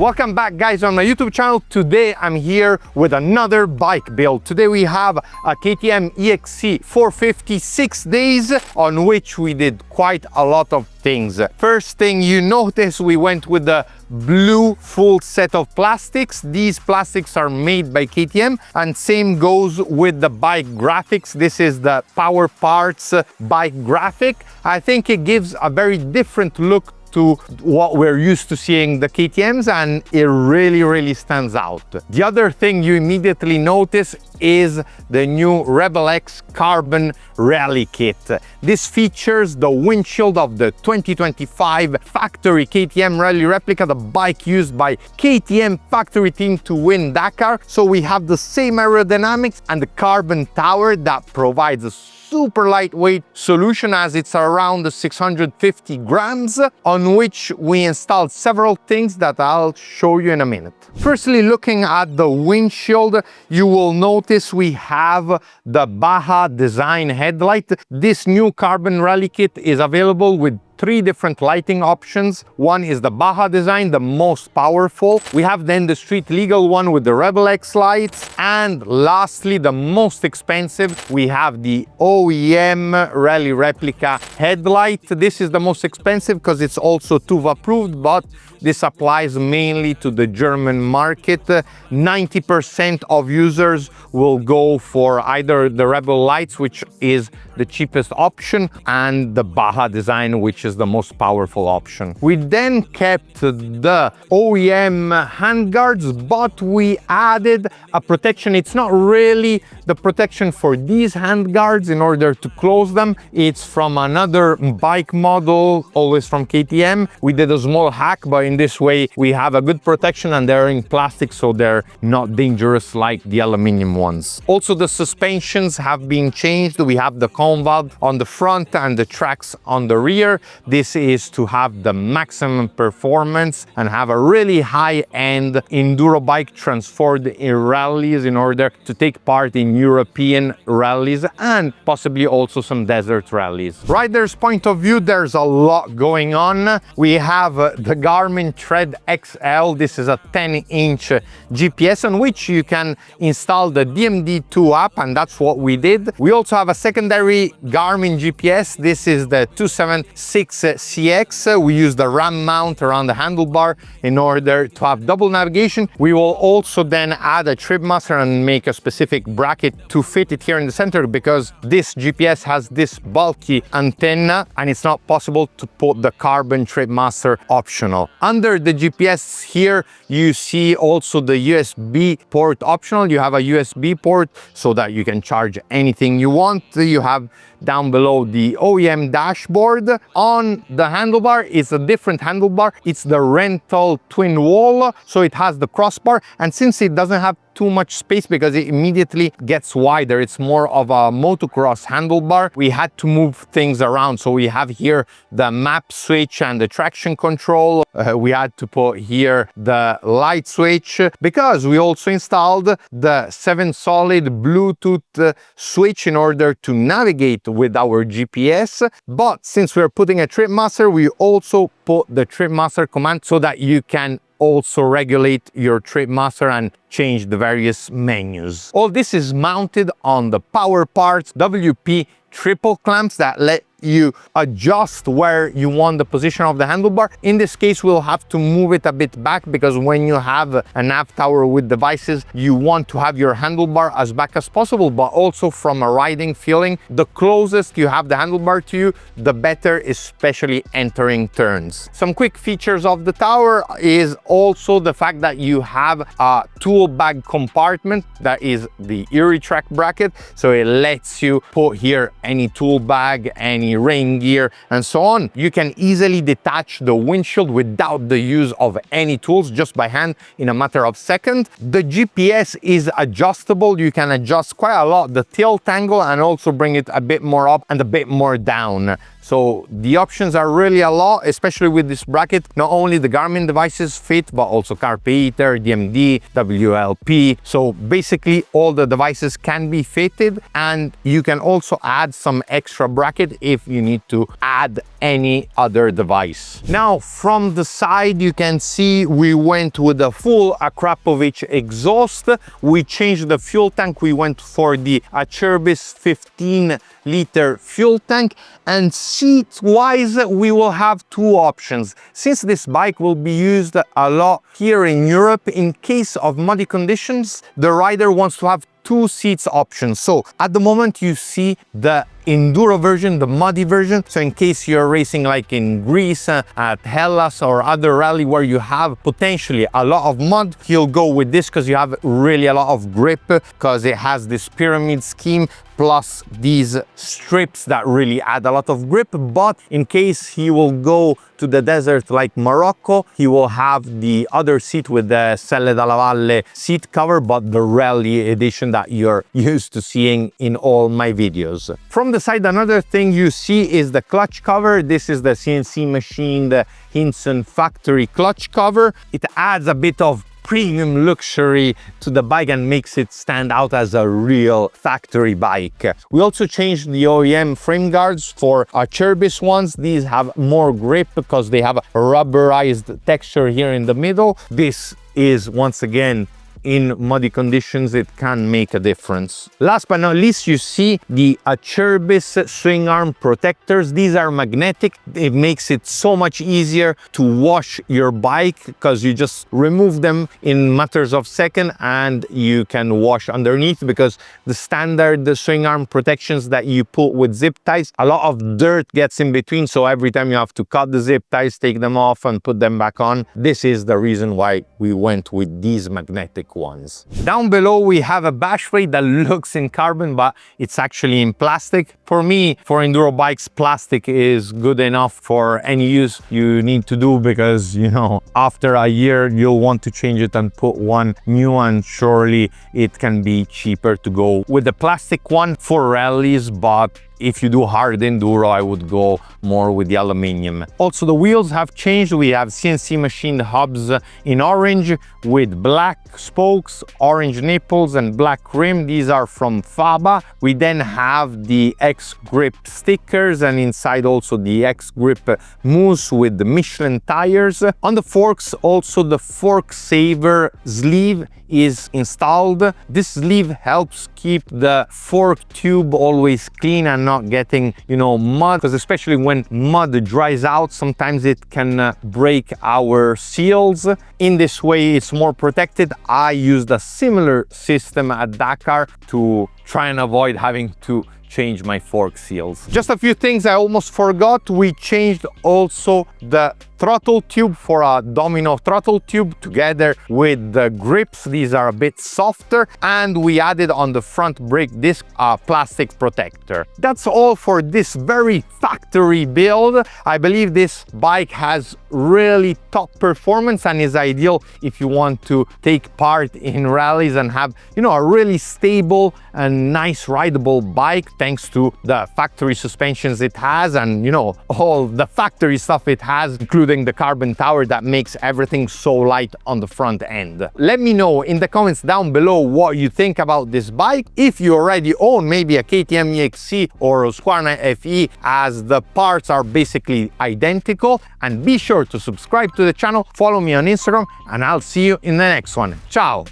Welcome back guys on my YouTube channel. Today I'm here with another bike build. Today we have a KTM EXC 450 6 days on which we did quite a lot of things. First thing you notice, we went with the blue full set of plastics. These plastics are made by KTM, and same goes with the bike graphics. This is the Power Parts bike graphic. I think it gives a very different look to what we're used to seeing the KTMs, and it really stands out. The other thing you immediately notice is the new Rebel X Carbon Rally Kit. This features the windshield of the 2025 factory KTM Rally Replica, the bike used by KTM factory team to win Dakar. So we have the same aerodynamics and the carbon tower that provides a super lightweight solution, as it's around 650 grams, on which we installed several things that I'll show you in a minute. Firstly, looking at the windshield, you will notice we have the Baja design headlight. This new Carbon Rally Kit is available with 3 different lighting options. One is the Baja design, the most powerful. We have then the street legal one with the Rebel X lights. And lastly, the most expensive, we have the OEM Rally Replica headlight. This is the most expensive because it's also TÜV approved, but this applies mainly to the German market. 90% of users will go for either the Rebel lights, which is the cheapest option, and the Baja design, which is the most powerful option. We then kept the OEM handguards, but we added a protection. It's not really the protection for these handguards in order to close them. It's from another bike model, always from KTM. We did a small hack, but in this way we have a good protection, and they're in plastic, so they're not dangerous like the aluminum ones. Also, the suspensions have been changed. We have the cone valve on the front and the tracks on the rear. This is to have the maximum performance and have a really high-end enduro bike transformed in rallies in order to take part in European rallies and possibly also some desert rallies. Rider's point of view, there's a lot going on. We have the Garmin Tread XL. This is a 10-inch GPS on which you can install the DMD2 app, and that's what we did. We also have a secondary Garmin GPS. This is the 276CX. We use the RAM mount around the handlebar in order to have double navigation. We will also then add a trip master and make a specific bracket to fit it here in the center, because this GPS has this bulky antenna and it's not possible to put the carbon trip master optional. Under the GPS here you see also the USB port optional. You have a USB port so that you can charge anything you want. You have down below the OEM dashboard. On the handlebar is a different handlebar. It's the rental twin wall, so it has the crossbar, and since it doesn't have too much space because it immediately gets wider, it's more of a motocross handlebar, we had to move things around. So we have here the map switch and the traction control. We had to put here the light switch because we also installed the 7 solid Bluetooth switch in order to navigate with our GPS. But since we're putting a trip master, we also put the trip master command so that you can also regulate your trip master and change the various menus. All this is mounted on the Power Parts WP triple clamps that let you adjust where you want the position of the handlebar. In this case, we'll have to move it a bit back because when you have a nav tower with devices, you want to have your handlebar as back as possible, but also from a riding feeling, the closest you have the handlebar to you, the better, especially entering turns. Some quick features of the tower is also the fact that you have a tool bag compartment that is the Erie track bracket, so it lets you put here any tool bag, any rain gear and so on. You can easily detach the windshield without the use of any tools, just by hand in a matter of seconds. The GPS is adjustable. You can adjust quite a lot the tilt angle and also bring it a bit more up and a bit more down. So the options are really a lot, especially with this bracket. Not only the Garmin devices fit, but also Carpe Heater, DMD, WLP. So basically all the devices can be fitted, and you can also add some extra bracket if you need to add any other device. Now from the side you can see we went with a full Akrapovic exhaust. We changed the fuel tank. We went for the Acerbis 15-liter fuel tank, and seat wise we will have two options. Since this bike will be used a lot here in Europe, in case of muddy conditions, the rider wants to have two seats options. So at the moment you see the Enduro version, the muddy version. So in case you're racing like in Greece, at Hellas or other rally where you have potentially a lot of mud, you'll go with this because you have really a lot of grip, because it has this pyramid scheme plus these strips that really add a lot of grip. But in case he will go to the desert like Morocco, he will have the other seat with the Selle dalla Valle seat cover, but the rally edition that you're used to seeing in all my videos. From the side, another thing you see is the clutch cover. This is the CNC machined Hinson factory clutch cover. It adds a bit of premium luxury to the bike and makes it stand out as a real factory bike. We also changed the OEM frame guards for Acerbis ones. These have more grip because they have a rubberized texture here in the middle. This is, once again, in muddy conditions, it can make a difference. Last but not least, you see the Acerbis swing arm protectors. These are magnetic. It makes it so much easier to wash your bike because you just remove them in matters of seconds and you can wash underneath, because the standard swing arm protections that you put with zip ties, a lot of dirt gets in between. So every time you have to cut the zip ties, take them off and put them back on. This is the reason why we went with these magnetic ones. Down below we have a bash plate that looks in carbon, but it's actually in plastic. For me, for enduro bikes, plastic is good enough for any use you need to do, because you know, after a year you'll want to change it and put one new, and surely it can be cheaper to go with the plastic one for rallies. But if you do hard enduro, I would go more with the aluminium. Also, the wheels have changed. We have CNC machined hubs in orange with black spokes, orange nipples and black rim. These are from Faba. We then have the X-Grip stickers, and inside also the X-Grip mousse with the Michelin tires. On the forks, also the fork saver sleeve is installed. This sleeve helps keep the fork tube always clean and not getting, you know, mud, because especially when mud dries out, sometimes it can break our seals. In this way it's more protected. I used a similar system at Dakar to try and avoid having to change my fork seals. Just a few things I almost forgot. We changed also the throttle tube for a domino throttle tube together with the grips. These are a bit softer, and we added on the front brake disc a plastic protector. That's all for this very factory build. I believe this bike has really top performance and is ideal if you want to take part in rallies and have, you know, a really stable and nice rideable bike, thanks to the factory suspensions it has and, you know, all the factory stuff it has, including the carbon tower that makes everything so light on the front end. Let me know in the comments down below what you think about this bike. If you already own maybe a KTM EXC or a Husqvarna FE, as the parts are basically identical. And be sure to subscribe to the channel, follow me on Instagram, and I'll see you in the next one. Ciao!